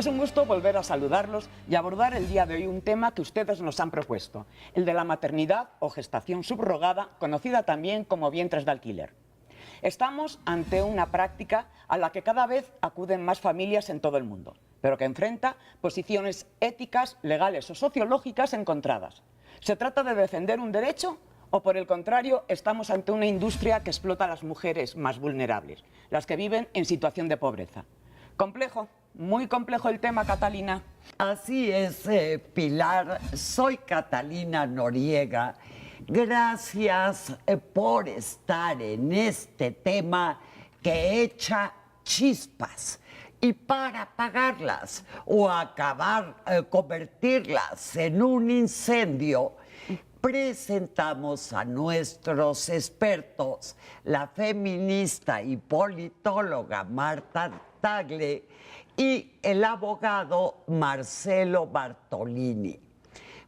Es un gusto volver a saludarlos y abordar el día de hoy un tema que ustedes nos han propuesto, el de la maternidad o gestación subrogada, conocida también como vientres de alquiler. Estamos ante una práctica a la que cada vez acuden más familias en todo el mundo, pero que enfrenta posiciones éticas, legales o sociológicas encontradas. ¿Se trata de defender un derecho o, por el contrario, estamos ante una industria que explota a las mujeres más vulnerables, las que viven en situación de pobreza? Complejo, muy complejo el tema, Catalina. Así es, Pilar. Soy Catalina Noriega. Gracias por estar en este tema que echa chispas. Y para apagarlas o convertirlas en un incendio, presentamos a nuestros expertos, la feminista y politóloga Marta Tagle y el abogado Marcelo Bartolini.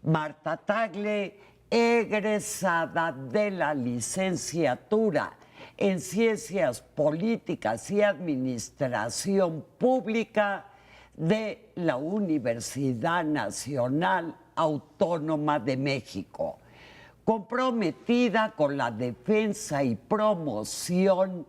Marta Tagle, egresada de la licenciatura en Ciencias Políticas y Administración Pública de la Universidad Nacional Autónoma de México, comprometida con la defensa y promoción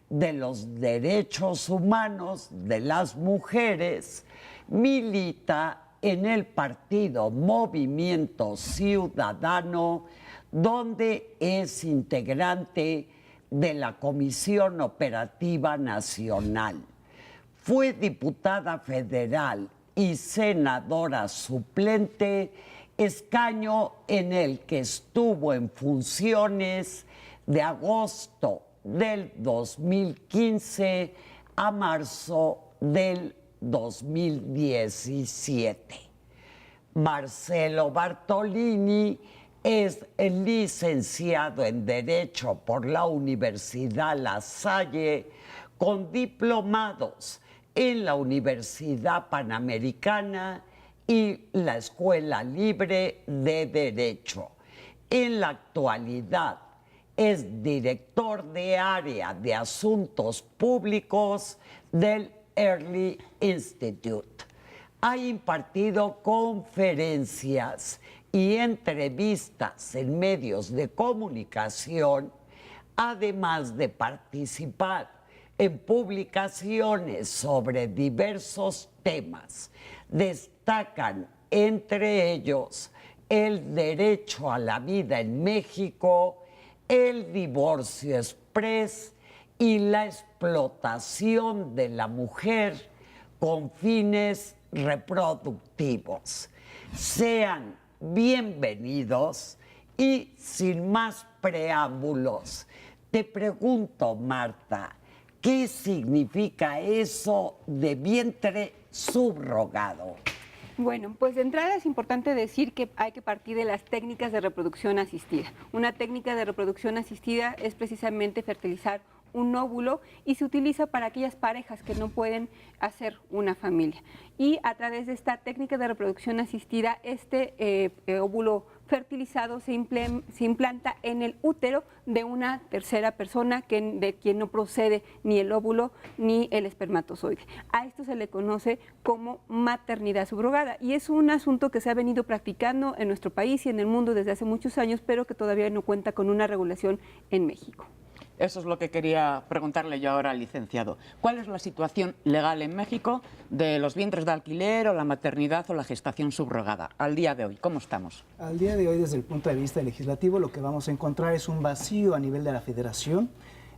de los derechos humanos de las mujeres, milita en el partido Movimiento Ciudadano, donde es integrante de la Comisión Operativa Nacional. Fue diputada federal y senadora suplente, escaño en el que estuvo en funciones de agosto del 2015 a marzo del 2017. Marcelo Bartolini es el licenciado en Derecho por la Universidad La Salle, con diplomados en la Universidad Panamericana y la Escuela Libre de Derecho. En la actualidad es director de área de asuntos públicos del Early Institute. Ha impartido conferencias y entrevistas en medios de comunicación, además de participar en publicaciones sobre diversos temas. Destacan entre ellos el derecho a la vida en México, el divorcio exprés y la explotación de la mujer con fines reproductivos. Sean bienvenidos y sin más preámbulos, te pregunto, Marta, ¿qué significa eso de vientre subrogado? Bueno, pues de entrada es importante decir que hay que partir de las técnicas de reproducción asistida. Una técnica de reproducción asistida es precisamente fertilizar un óvulo y se utiliza para aquellas parejas que no pueden hacer una familia. Y a través de esta técnica de reproducción asistida, este óvulo fertilizado se implanta en el útero de una tercera persona de quien no procede ni el óvulo ni el espermatozoide. A esto se le conoce como maternidad subrogada y es un asunto que se ha venido practicando en nuestro país y en el mundo desde hace muchos años, pero que todavía no cuenta con una regulación en México. Eso es lo que quería preguntarle yo ahora al licenciado. ¿Cuál es la situación legal en México de los vientres de alquiler o la maternidad o la gestación subrogada al día de hoy? ¿Cómo estamos? Al día de hoy, desde el punto de vista legislativo, lo que vamos a encontrar es un vacío a nivel de la Federación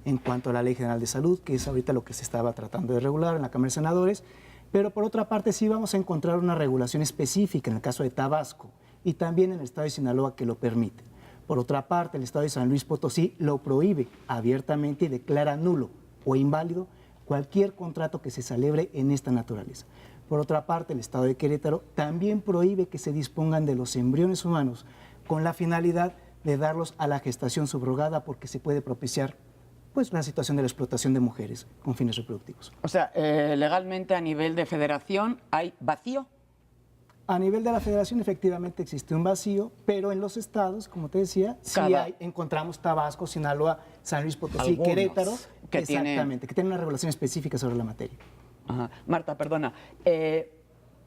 en cuanto a la Ley General de Salud, que es ahorita lo que se estaba tratando de regular en la Cámara de Senadores, pero por otra parte sí vamos a encontrar una regulación específica en el caso de Tabasco y también en el estado de Sinaloa que lo permite. Por otra parte, el estado de San Luis Potosí lo prohíbe abiertamente y declara nulo o inválido cualquier contrato que se celebre en esta naturaleza. Por otra parte, el estado de Querétaro también prohíbe que se dispongan de los embriones humanos con la finalidad de darlos a la gestación subrogada porque se puede propiciar pues, la situación de la explotación de mujeres con fines reproductivos. O sea, legalmente a nivel de federación hay vacío. A nivel de la federación efectivamente existe un vacío, pero en los estados, como te decía, sí encontramos Tabasco, Sinaloa, San Luis Potosí, algunos Querétaro, que que tienen una regulación específica sobre la materia. Ajá. Marta, perdona,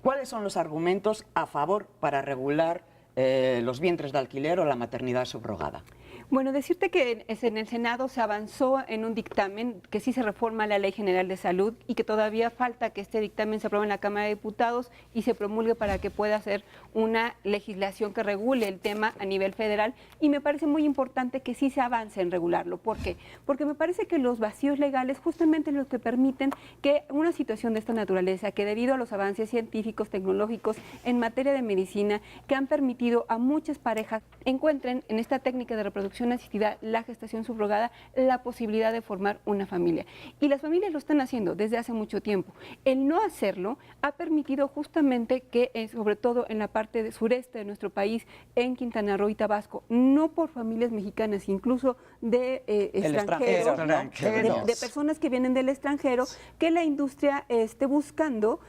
¿Cuáles son los argumentos a favor para regular los vientres de alquiler o la maternidad subrogada? Bueno, decirte que en el Senado se avanzó en un dictamen que sí se reforma la Ley General de Salud y que todavía falta que este dictamen se apruebe en la Cámara de Diputados y se promulgue para que pueda ser una legislación que regule el tema a nivel federal. Y me parece muy importante que sí se avance en regularlo. ¿Por qué? Porque me parece que los vacíos legales justamente lo que permiten que una situación de esta naturaleza, que debido a los avances científicos, tecnológicos en materia de medicina, que han permitido a muchas parejas encuentren en esta técnica de reproducción asistida, la gestación subrogada, la posibilidad de formar una familia. Y las familias lo están haciendo desde hace mucho tiempo. El no hacerlo ha permitido justamente que, sobre todo en la parte sureste de nuestro país, en Quintana Roo y Tabasco, no por familias mexicanas, incluso de extranjeros, de personas que vienen del extranjero, que la industria esté buscando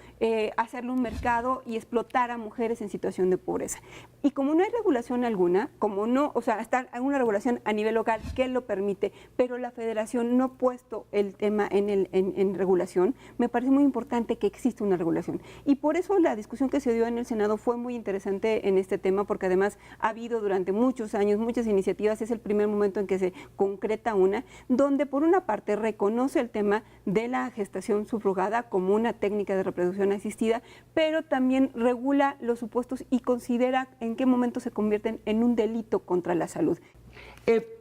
hacerle un mercado y explotar a mujeres en situación de pobreza. Y como no hay regulación alguna, como no, o sea, está una regulación a nivel local que lo permite, pero la federación no ha puesto el tema en regulación, me parece muy importante que exista una regulación. Y por eso la discusión que se dio en el Senado fue muy interesante en este tema, porque además ha habido durante muchos años muchas iniciativas, es el primer momento en que se concreta una, donde por una parte reconoce el tema de la gestación subrogada como una técnica de reproducción asistida, pero también regula los supuestos y considera en qué momento se convierten en un delito contra la salud.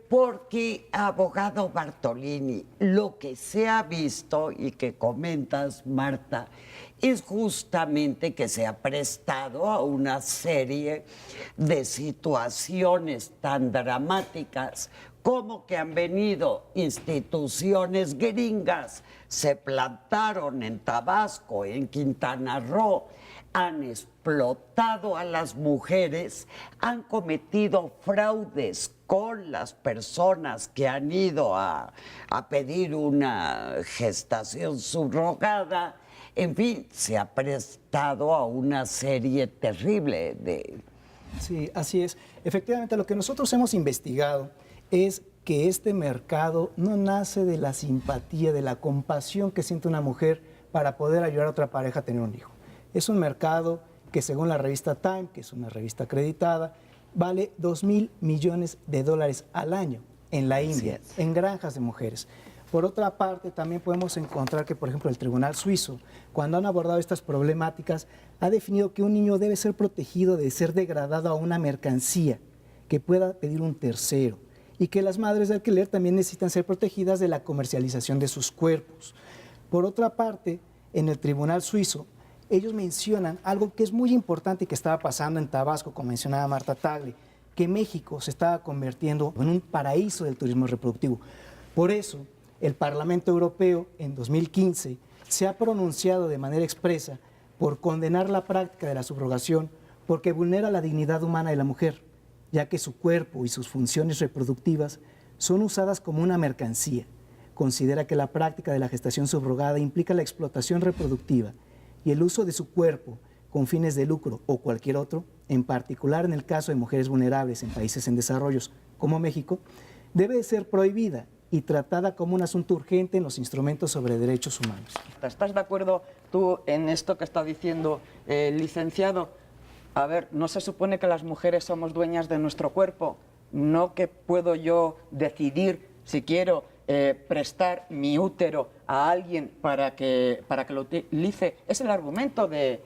Porque, abogado Bartolini, lo que se ha visto y que comentas, Marta, es justamente que se ha prestado a una serie de situaciones tan dramáticas como que han venido instituciones gringas, se plantaron en Tabasco, en Quintana Roo, han explotado a las mujeres, han cometido fraudes con las personas que han ido a pedir una gestación subrogada. En fin, se ha prestado a una serie terrible de... Sí, así es. Efectivamente, lo que nosotros hemos investigado es que este mercado no nace de la simpatía, de la compasión que siente una mujer para poder ayudar a otra pareja a tener un hijo. Es un mercado que, según la revista Time, que es una revista acreditada, vale $2,000 millones al año en la India, en granjas de mujeres. Por otra parte, también podemos encontrar que, por ejemplo, el Tribunal Suizo, cuando han abordado estas problemáticas, ha definido que un niño debe ser protegido de ser degradado a una mercancía que pueda pedir un tercero, y que las madres de alquiler también necesitan ser protegidas de la comercialización de sus cuerpos. Por otra parte, en el Tribunal Suizo, ellos mencionan algo que es muy importante y que estaba pasando en Tabasco, como mencionaba Marta Tagle, que México se estaba convirtiendo en un paraíso del turismo reproductivo. Por eso, el Parlamento Europeo, en 2015, se ha pronunciado de manera expresa por condenar la práctica de la subrogación porque vulnera la dignidad humana de la mujer, ya que su cuerpo y sus funciones reproductivas son usadas como una mercancía. Considera que la práctica de la gestación subrogada implica la explotación reproductiva y el uso de su cuerpo con fines de lucro o cualquier otro, en particular en el caso de mujeres vulnerables en países en desarrollo como México, debe ser prohibida y tratada como un asunto urgente en los instrumentos sobre derechos humanos. ¿Estás de acuerdo tú en esto que está diciendo el licenciado? A ver, ¿no se supone que las mujeres somos dueñas de nuestro cuerpo? ¿No que puedo yo decidir si quiero prestar mi útero a alguien para que lo utilice? Es el argumento de,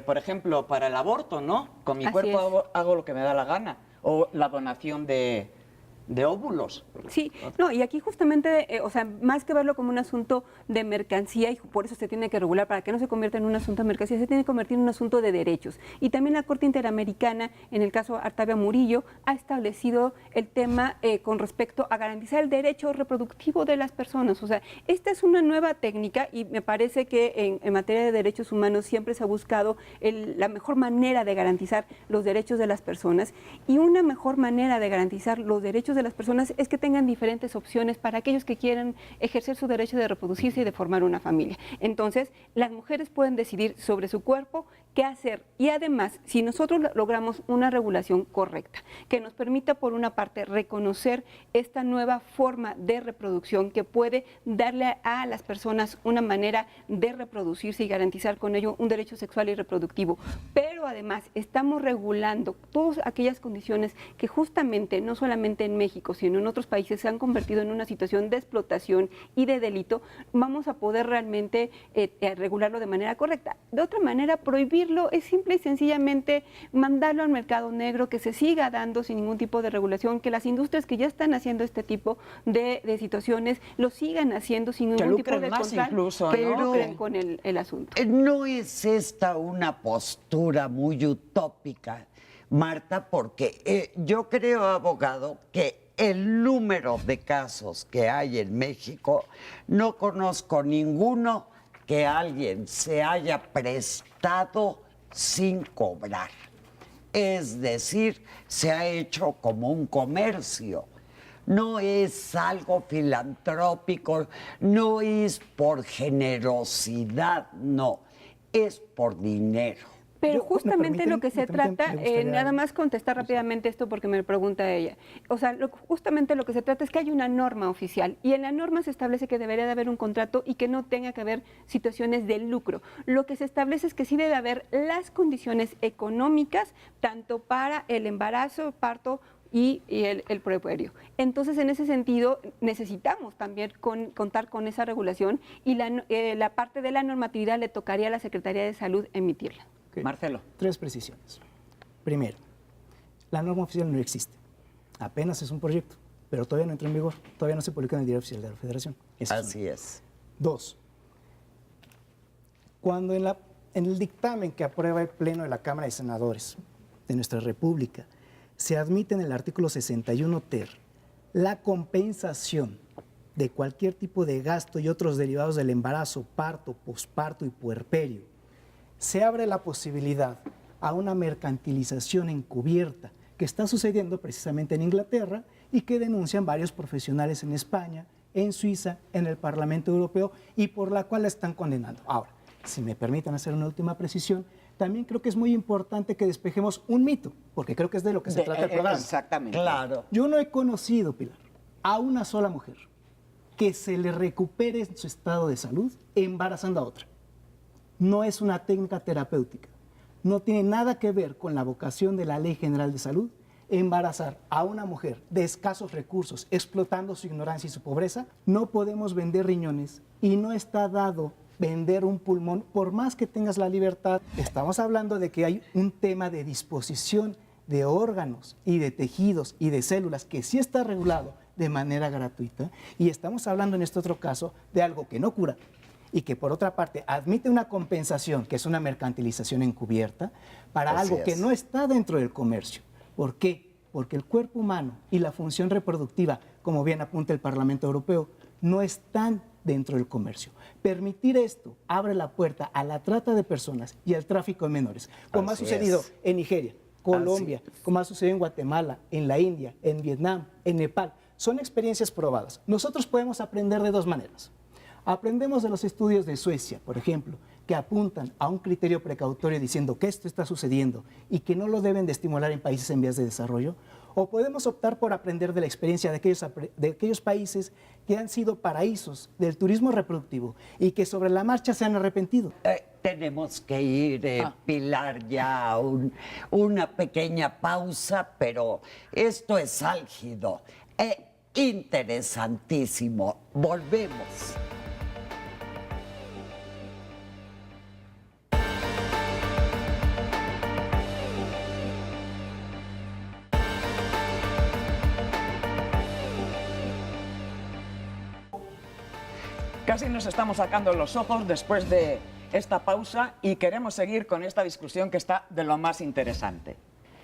por ejemplo, para el aborto, ¿no? Con mi cuerpo hago lo que me da la gana. O la donación de óvulos. Sí, no, y aquí justamente, o sea, más que verlo como un asunto de mercancía, y por eso se tiene que regular, para que no se convierta en un asunto de mercancía, se tiene que convertir en un asunto de derechos. Y también la Corte Interamericana, en el caso Artavia Murillo, ha establecido el tema con respecto a garantizar el derecho reproductivo de las personas. O sea, esta es una nueva técnica y me parece que en materia de derechos humanos siempre se ha buscado la mejor manera de garantizar los derechos de las personas, y una mejor manera de garantizar los derechos de las personas es que tengan diferentes opciones para aquellos que quieran ejercer su derecho de reproducirse y de formar una familia. Entonces, las mujeres pueden decidir sobre su cuerpo qué hacer. Y además, si nosotros logramos una regulación correcta, que nos permita, por una parte, reconocer esta nueva forma de reproducción que puede darle a las personas una manera de reproducirse y garantizar con ello un derecho sexual y reproductivo, pero además estamos regulando todas aquellas condiciones que justamente, no solamente en México, sino en otros países, se han convertido en una situación de explotación y de delito, vamos a poder realmente regularlo de manera correcta. De otra manera, prohibirlo es simple y sencillamente mandarlo al mercado negro, que se siga dando sin ningún tipo de regulación, que las industrias que ya están haciendo este tipo de situaciones lo sigan haciendo sin ningún tipo de control, incluso, que ¿no? lucren con el asunto. ¿No es esta una postura muy utópica, Marta? Porque yo creo, abogado, que el número de casos que hay en México, no conozco ninguno que alguien se haya prestado sin cobrar. Es decir, se ha hecho como un comercio. No es algo filantrópico, no es por generosidad, no, es por dinero. Pero Yo, ¿me justamente permiten? lo que se ¿Me permiten? trata, Me gustaría- nada más contestar rápidamente esto porque me lo pregunta ella. O sea, justamente lo que se trata es que hay una norma oficial y en la norma se establece que debería de haber un contrato y que no tenga que haber situaciones de lucro. Lo que se establece es que sí debe haber las condiciones económicas, tanto para el embarazo, parto y el puerperio. Entonces, en ese sentido, necesitamos también contar con esa regulación y la parte de la normatividad le tocaría a la Secretaría de Salud emitirla. Ok. Marcelo. 3 precisiones. Primero, la norma oficial no existe. Apenas es un proyecto, pero todavía no entró en vigor. Todavía no se publica en el Diario Oficial de la Federación. Esa es Así es. 2. Cuando en el dictamen que aprueba el Pleno de la Cámara de Senadores de nuestra República se admite en el artículo 61 ter la compensación de cualquier tipo de gasto y otros derivados del embarazo, parto, posparto y puerperio, se abre la posibilidad a una mercantilización encubierta que está sucediendo precisamente en Inglaterra y que denuncian varios profesionales en España, en Suiza, en el Parlamento Europeo y por la cual la están condenando. Ahora, si me permiten hacer una última precisión, también creo que es muy importante que despejemos un mito, porque creo que es de lo que se trata el programa. Exactamente. Claro. Yo no he conocido, Pilar, a una sola mujer que se le recupere su estado de salud embarazando a otra. No es una técnica terapéutica. No tiene nada que ver con la vocación de la Ley General de Salud embarazar a una mujer de escasos recursos, explotando su ignorancia y su pobreza. No podemos vender riñones y no está dado vender un pulmón, por más que tengas la libertad. Estamos hablando de que hay un tema de disposición de órganos y de tejidos y de células que sí está regulado de manera gratuita, y estamos hablando en este otro caso de algo que no cura y que por otra parte admite una compensación, que es una mercantilización encubierta, para Así algo que es. no está dentro del comercio. ¿Por qué? Porque el cuerpo humano y la función reproductiva, como bien apunta el Parlamento Europeo, no están dentro del comercio. Permitir esto abre la puerta a la trata de personas y al tráfico de menores, como ha Así sucedido es. en Nigeria, Colombia, como ha sucedido en Guatemala, en la India, en Vietnam, en Nepal. Son experiencias probadas. Nosotros podemos aprender de dos maneras. Aprendemos de los estudios de Suecia, por ejemplo, que apuntan a un criterio precautorio diciendo que esto está sucediendo y que no lo deben de estimular en países en vías de desarrollo, o podemos optar por aprender de la experiencia de aquellos países que han sido paraísos del turismo reproductivo y que sobre la marcha se han arrepentido. Tenemos que ir, Pilar, ya a una pequeña pausa, pero esto es álgido, interesantísimo. Volvemos. Casi nos estamos sacando los ojos después de esta pausa y queremos seguir con esta discusión que está de lo más interesante.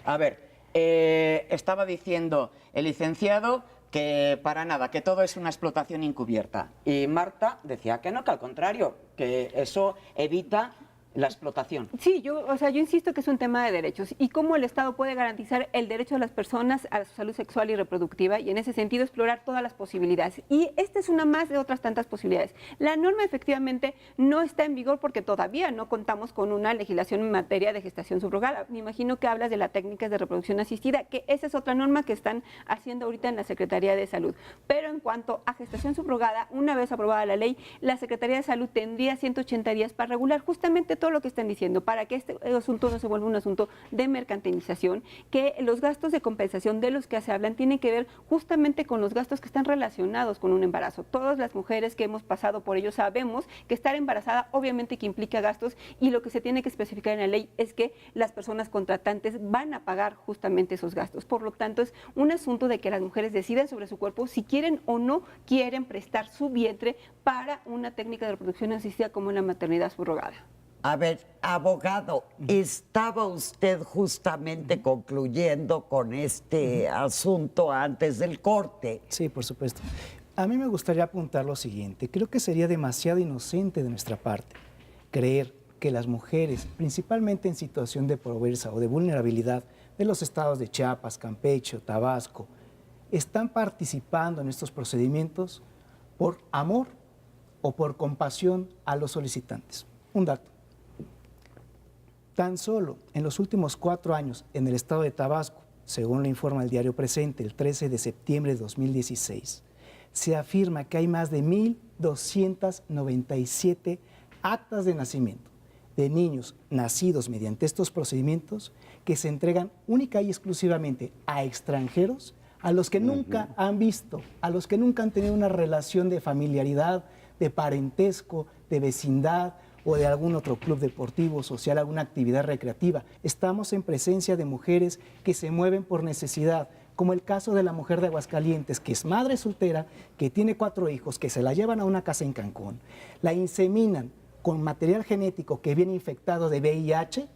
A ver, estaba diciendo el licenciado que para nada, que todo es una explotación encubierta. Y Marta decía que no, que al contrario, que eso evita la explotación. Sí, yo insisto que es un tema de derechos y cómo el Estado puede garantizar el derecho de las personas a su salud sexual y reproductiva y en ese sentido explorar todas las posibilidades. Y esta es una más de otras tantas posibilidades. La norma efectivamente no está en vigor porque todavía no contamos con una legislación en materia de gestación subrogada. Me imagino que hablas de las técnicas de reproducción asistida, que esa es otra norma que están haciendo ahorita en la Secretaría de Salud. Pero en cuanto a gestación subrogada, una vez aprobada la ley, la Secretaría de Salud tendría 180 días para regular justamente todo lo que están diciendo, para que este asunto no se vuelva un asunto de mercantilización, que los gastos de compensación de los que se hablan tienen que ver justamente con los gastos que están relacionados con un embarazo. Todas las mujeres que hemos pasado por ello sabemos que estar embarazada obviamente que implica gastos y lo que se tiene que especificar en la ley es que las personas contratantes van a pagar justamente esos gastos. Por lo tanto, es un asunto de que las mujeres decidan sobre su cuerpo si quieren o no quieren prestar su vientre para una técnica de reproducción asistida como la maternidad subrogada. A ver, abogado, estaba usted justamente concluyendo con este asunto antes del corte. Sí, por supuesto. A mí me gustaría apuntar lo siguiente. Creo que sería demasiado inocente de nuestra parte creer que las mujeres, principalmente en situación de pobreza o de vulnerabilidad de los estados de Chiapas, Campeche, Tabasco, están participando en estos procedimientos por amor o por compasión a los solicitantes. Un dato. Tan solo en los últimos 4 años en el estado de Tabasco, según lo informa el diario Presente, el 13 de septiembre de 2016, se afirma que hay más de 1,297 actas de nacimiento de niños nacidos mediante estos procedimientos que se entregan única y exclusivamente a extranjeros, a los que nunca han visto, a los que nunca han tenido una relación de familiaridad, de parentesco, de vecindad, o de algún otro club deportivo, social, alguna actividad recreativa. Estamos en presencia de mujeres que se mueven por necesidad, como el caso de la mujer de Aguascalientes, que es madre soltera, que tiene 4 hijos, que se la llevan a una casa en Cancún, la inseminan con material genético que viene infectado de VIH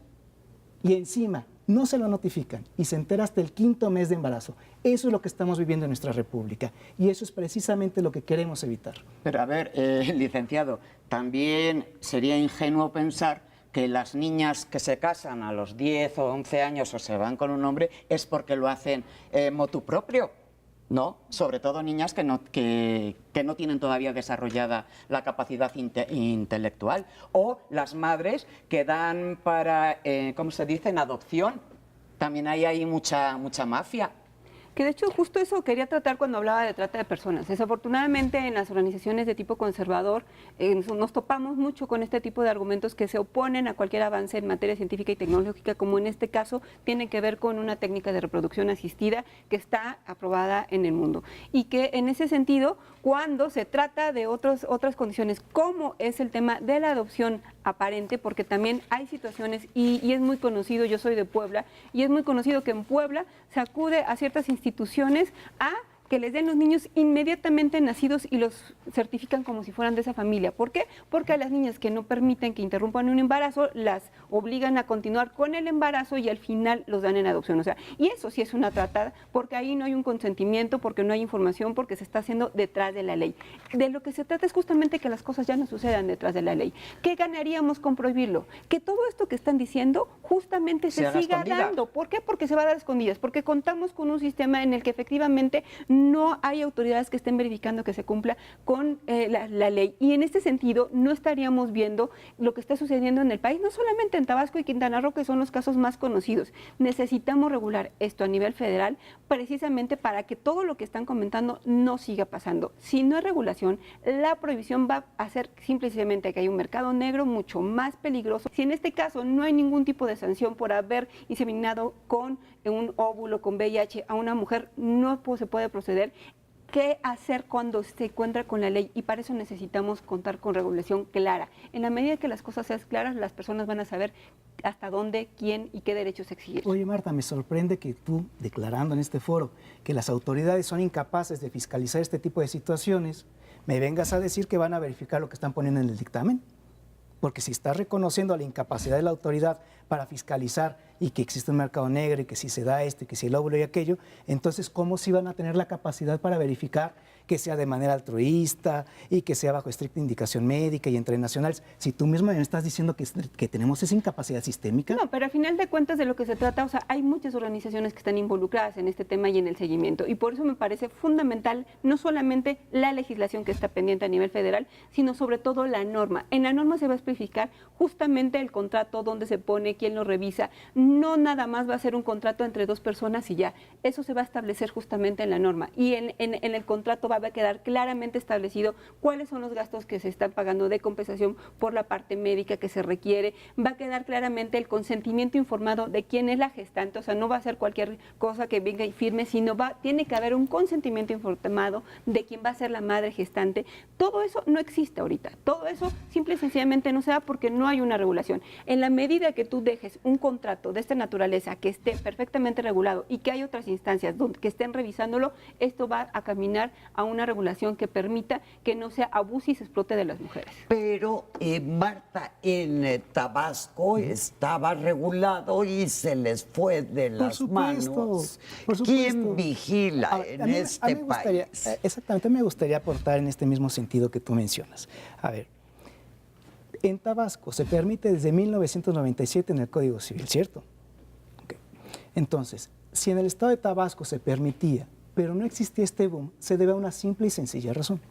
y encima no se lo notifican y se entera hasta el 5º mes de embarazo. Eso es lo que estamos viviendo en nuestra República y eso es precisamente lo que queremos evitar. Pero a ver, licenciado, también sería ingenuo pensar que las niñas que se casan a los 10 o 11 años o se van con un hombre es porque lo hacen motu propio. No, sobre todo niñas que no tienen todavía desarrollada la capacidad intelectual. O las madres que dan para, ¿cómo se dice?, en adopción. También hay mucha mafia. Que de hecho justo eso quería tratar cuando hablaba de trata de personas. Desafortunadamente en las organizaciones de tipo conservador nos topamos mucho con este tipo de argumentos que se oponen a cualquier avance en materia científica y tecnológica, como en este caso tiene que ver con una técnica de reproducción asistida que está aprobada en el mundo. Y que en ese sentido, cuando se trata de otras condiciones, como es el tema de la adopción aparente, porque también hay situaciones, y es muy conocido, yo soy de Puebla, y es muy conocido que en Puebla se acude a ciertas instituciones a que les den los niños inmediatamente nacidos y los certifican como si fueran de esa familia. ¿Por qué? Porque a las niñas que no permiten que interrumpan un embarazo, las obligan a continuar con el embarazo y al final los dan en adopción. O sea, y eso sí es una trata, porque ahí no hay un consentimiento, porque no hay información, porque se está haciendo detrás de la ley. De lo que se trata es justamente que las cosas ya no sucedan detrás de la ley. ¿Qué ganaríamos con prohibirlo? Que todo esto que están diciendo justamente se siga dando. ¿Por qué? Porque se va a dar escondidas, porque contamos con un sistema en el que efectivamente no hay autoridades que estén verificando que se cumpla con la ley. Y en este sentido, no estaríamos viendo lo que está sucediendo en el país, no solamente en Tabasco y Quintana Roo, que son los casos más conocidos. Necesitamos regular esto a nivel federal precisamente para que todo lo que están comentando no siga pasando. Si no hay regulación, la prohibición va a hacer simplemente que hay un mercado negro mucho más peligroso. Si en este caso no hay ningún tipo de sanción por haber inseminado con un óvulo, con VIH a una mujer, no se puede proceder. ¿Qué hacer cuando se encuentra con la ley? Y para eso necesitamos contar con regulación clara. En la medida que las cosas sean claras, las personas van a saber hasta dónde, quién y qué derechos exigir. Oye, Marta, me sorprende que tú, declarando en este foro que las autoridades son incapaces de fiscalizar este tipo de situaciones, me vengas a decir que van a verificar lo que están poniendo en el dictamen. Porque si estás reconociendo la incapacidad de la autoridad para fiscalizar y que existe un mercado negro y que si se da esto y que si el óvulo y aquello, entonces ¿cómo si van a tener la capacidad para verificar que sea de manera altruista y que sea bajo estricta indicación médica y entre nacionales? Si tú mismo me estás diciendo que tenemos esa incapacidad sistémica. No, pero al final de cuentas de lo que se trata, o sea, hay muchas organizaciones que están involucradas en este tema y en el seguimiento, y por eso me parece fundamental no solamente la legislación que está pendiente a nivel federal, sino sobre todo la norma. En la norma se va a especificar justamente el contrato, dónde se pone, quién lo revisa. No nada más va a ser un contrato entre dos personas y ya. Eso se va a establecer justamente en la norma, y en el contrato va a quedar claramente establecido cuáles son los gastos que se están pagando de compensación por la parte médica que se requiere. Va a quedar claramente el consentimiento informado de quién es la gestante, o sea, no va a ser cualquier cosa que venga y firme, sino tiene que haber un consentimiento informado de quién va a ser la madre gestante. Todo eso no existe ahorita. Todo eso simple y sencillamente no se da porque no hay una regulación. En la medida que tú dejes un contrato de esta naturaleza que esté perfectamente regulado y que hay otras instancias que estén revisándolo, esto va a caminar a una regulación que permita que no se abuse y se explote de las mujeres. Pero, Marta, en Tabasco estaba regulado y se les fue de las manos. Por supuesto. ¿Quién vigila en este país? Exactamente, me gustaría aportar en este mismo sentido que tú mencionas. A ver, en Tabasco se permite desde 1997 en el Código Civil, ¿cierto? Okay. Entonces, si en el estado de Tabasco se permitía, pero no existía este boom, se debe a una simple y sencilla razón.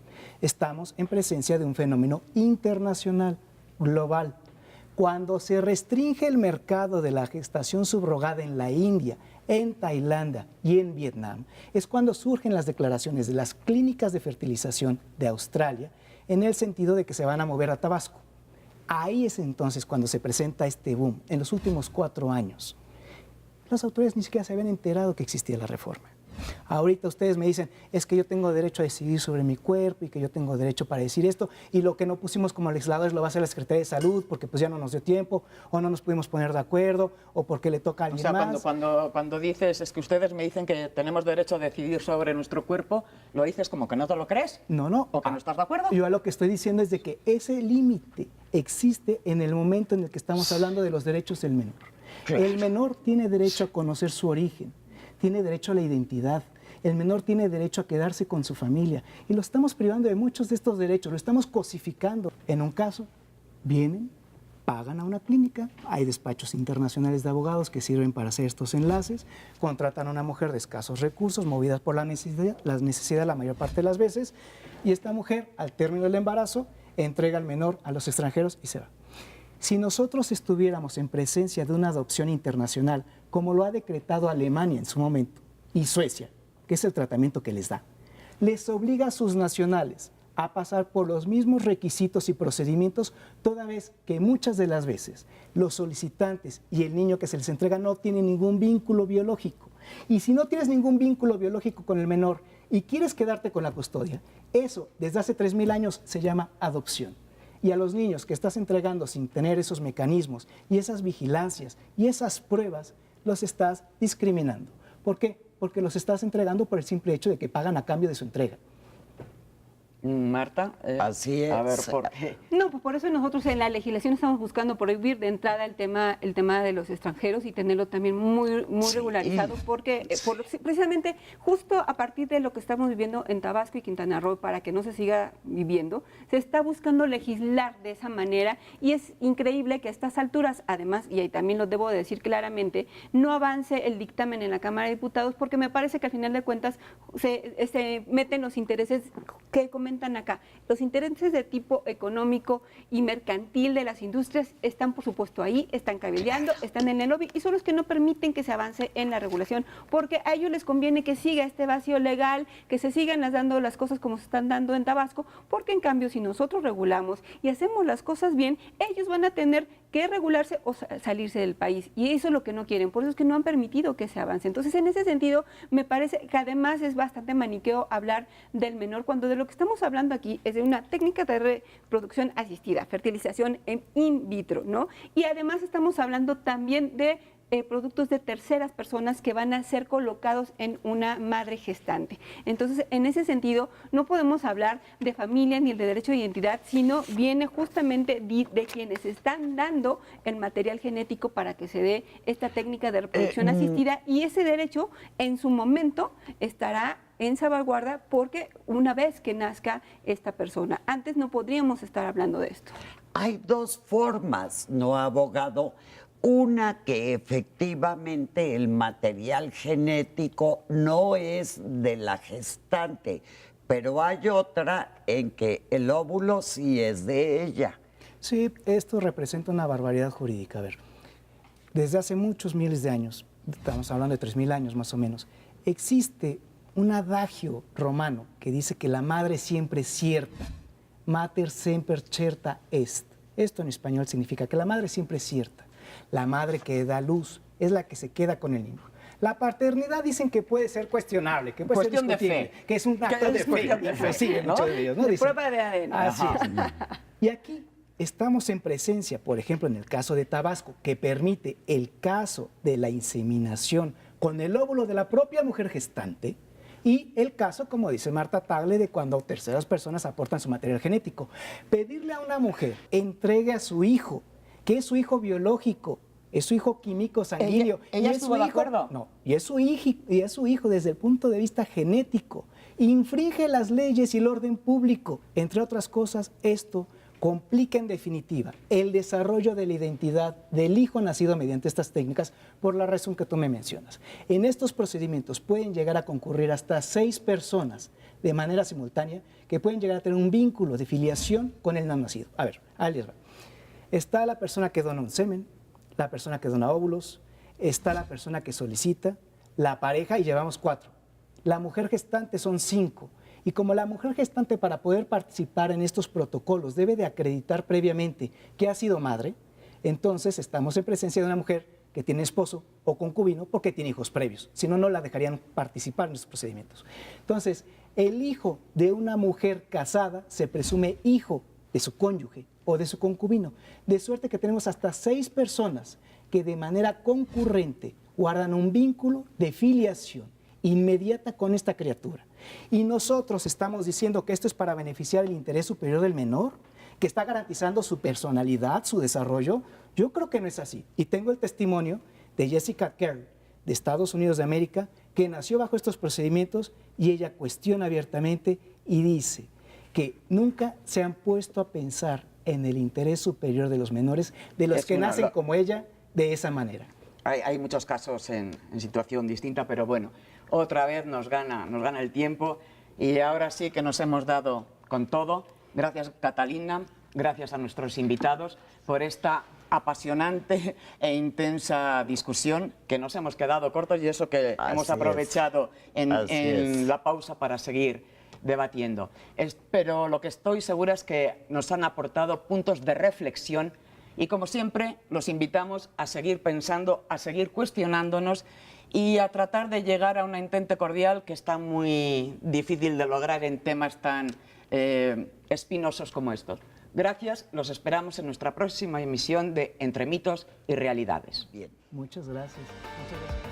Estamos en presencia de un fenómeno internacional, global. Cuando se restringe el mercado de la gestación subrogada en la India, en Tailandia y en Vietnam, es cuando surgen las declaraciones de las clínicas de fertilización de Australia en el sentido de que se van a mover a Tabasco. Ahí es entonces cuando se presenta este boom, en los últimos 4 años. Las autoridades ni siquiera se habían enterado que existía la reforma. Ahorita ustedes me dicen, es que yo tengo derecho a decidir sobre mi cuerpo y que yo tengo derecho para decir esto, y lo que no pusimos como legisladores lo va a hacer la Secretaría de Salud porque pues ya no nos dio tiempo, o no nos pudimos poner de acuerdo, o porque le toca a alguien más. Cuando dices, es que ustedes me dicen que tenemos derecho a decidir sobre nuestro cuerpo, ¿lo dices como que no te lo crees? No. ¿O que no estás de acuerdo? Yo lo que estoy diciendo es de que ese límite existe en el momento en el que estamos hablando de los derechos del menor. Claro. El menor tiene derecho a conocer su origen, tiene derecho a la identidad. El menor tiene derecho a quedarse con su familia y lo estamos privando de muchos de estos derechos, lo estamos cosificando. En un caso, vienen, pagan a una clínica, hay despachos internacionales de abogados que sirven para hacer estos enlaces, contratan a una mujer de escasos recursos, movidas por la necesidad la mayor parte de las veces, y esta mujer, al término del embarazo, entrega al menor a los extranjeros y se va. Si nosotros estuviéramos en presencia de una adopción internacional, como lo ha decretado Alemania en su momento, y Suecia, que es el tratamiento que les da, les obliga a sus nacionales a pasar por los mismos requisitos y procedimientos, toda vez que muchas de las veces los solicitantes y el niño que se les entrega no tienen ningún vínculo biológico. Y si no tienes ningún vínculo biológico con el menor y quieres quedarte con la custodia, eso desde hace 3,000 años se llama adopción. Y a los niños que estás entregando sin tener esos mecanismos y esas vigilancias y esas pruebas, los estás discriminando. ¿Por qué? Porque los estás entregando por el simple hecho de que pagan a cambio de su entrega. Marta, así es. A ver, ¿por qué? No, pues por eso nosotros en la legislación estamos buscando prohibir de entrada el tema de los extranjeros y tenerlo también muy regularizado, porque precisamente justo a partir de lo que estamos viviendo en Tabasco y Quintana Roo, para que no se siga viviendo, se está buscando legislar de esa manera, y es increíble que a estas alturas, además, y ahí también lo debo decir claramente, no avance el dictamen en la Cámara de Diputados, porque me parece que al final de cuentas se meten los intereses que comentan acá. Los intereses de tipo económico y mercantil de las industrias están, por supuesto, ahí, están cabildeando, están en el lobby, y son los que no permiten que se avance en la regulación, porque a ellos les conviene que siga este vacío legal, que se sigan dando las cosas como se están dando en Tabasco, porque en cambio si nosotros regulamos y hacemos las cosas bien, ellos van a tener que regularse o salirse del país, y eso es lo que no quieren, por eso es que no han permitido que se avance. Entonces, en ese sentido, me parece que además es bastante maniqueo hablar del menor, cuando de lo que estamos hablando aquí es de una técnica de reproducción asistida, fertilización in vitro, ¿no? Y además estamos hablando también de productos de terceras personas que van a ser colocados en una madre gestante. Entonces, en ese sentido, no podemos hablar de familia ni de derecho de identidad, sino viene justamente de quienes están dando el material genético para que se dé esta técnica de reproducción asistida, y ese derecho en su momento estará en salvaguarda porque una vez que nazca esta persona, antes no podríamos estar hablando de esto. Hay dos formas, ¿no, abogado? Una, que efectivamente el material genético no es de la gestante, pero hay otra en que el óvulo sí es de ella. Sí, esto representa una barbaridad jurídica. A ver, desde hace muchos miles de años, estamos hablando de 3000 años más o menos, existe un adagio romano que dice que la madre siempre es cierta, mater semper certa est. Esto en español significa que la madre siempre es cierta. La madre que da luz es la que se queda con el niño. La paternidad dicen que puede ser cuestionable, que puede Cuestión ser de discutible, fe. que es un acto de fe. Sí, ¿no? muchos de ellos, ¿no? De Dicen. prueba de ADN. Así es. Y aquí estamos en presencia, por ejemplo, en el caso de Tabasco, que permite el caso de la inseminación con el óvulo de la propia mujer gestante, y el caso, como dice Marta Tagle, de cuando terceras personas aportan su material genético. Pedirle a una mujer entregue a su hijo, que es su hijo biológico, es su hijo químico sanguíneo. ¿Ella y es estuvo su de hijo, acuerdo? No, y es su hijo desde el punto de vista genético. Infringe las leyes y el orden público. Entre otras cosas, esto complica en definitiva el desarrollo de la identidad del hijo nacido mediante estas técnicas por la razón que tú me mencionas. En estos procedimientos pueden llegar a concurrir hasta 6 personas de manera simultánea que pueden llegar a tener un vínculo de filiación con el no nacido. A ver, ahí les va. Está la persona que dona un semen, la persona que dona óvulos, está la persona que solicita, la pareja, y llevamos 4. La mujer gestante son 5. Y como la mujer gestante, para poder participar en estos protocolos, debe de acreditar previamente que ha sido madre, entonces estamos en presencia de una mujer que tiene esposo o concubino porque tiene hijos previos. Si no, no la dejarían participar en estos procedimientos. Entonces, el hijo de una mujer casada se presume hijo de su cónyuge o de su concubino. De suerte que tenemos hasta 6 personas que de manera concurrente guardan un vínculo de filiación inmediata con esta criatura. Y nosotros estamos diciendo que esto es para beneficiar el interés superior del menor, que está garantizando su personalidad, su desarrollo. Yo creo que no es así. Y tengo el testimonio de Jessica Kerr, de Estados Unidos de América, que nació bajo estos procedimientos, y ella cuestiona abiertamente y dice que nunca se han puesto a pensar en el interés superior de los menores, de los que nacen como ella, de esa manera. Hay muchos casos en situación distinta, pero bueno, otra vez nos gana el tiempo, y ahora sí que nos hemos dado con todo. Gracias, Catalina, gracias a nuestros invitados por esta apasionante e intensa discusión, que nos hemos quedado cortos, y eso que hemos aprovechado en la pausa para seguir debatiendo. Pero lo que estoy segura es que nos han aportado puntos de reflexión, y como siempre los invitamos a seguir pensando, a seguir cuestionándonos y a tratar de llegar a un entente cordial, que está muy difícil de lograr en temas tan espinosos como estos. Gracias, los esperamos en nuestra próxima emisión de Entre mitos y realidades. Bien. Muchas gracias. Muchas gracias.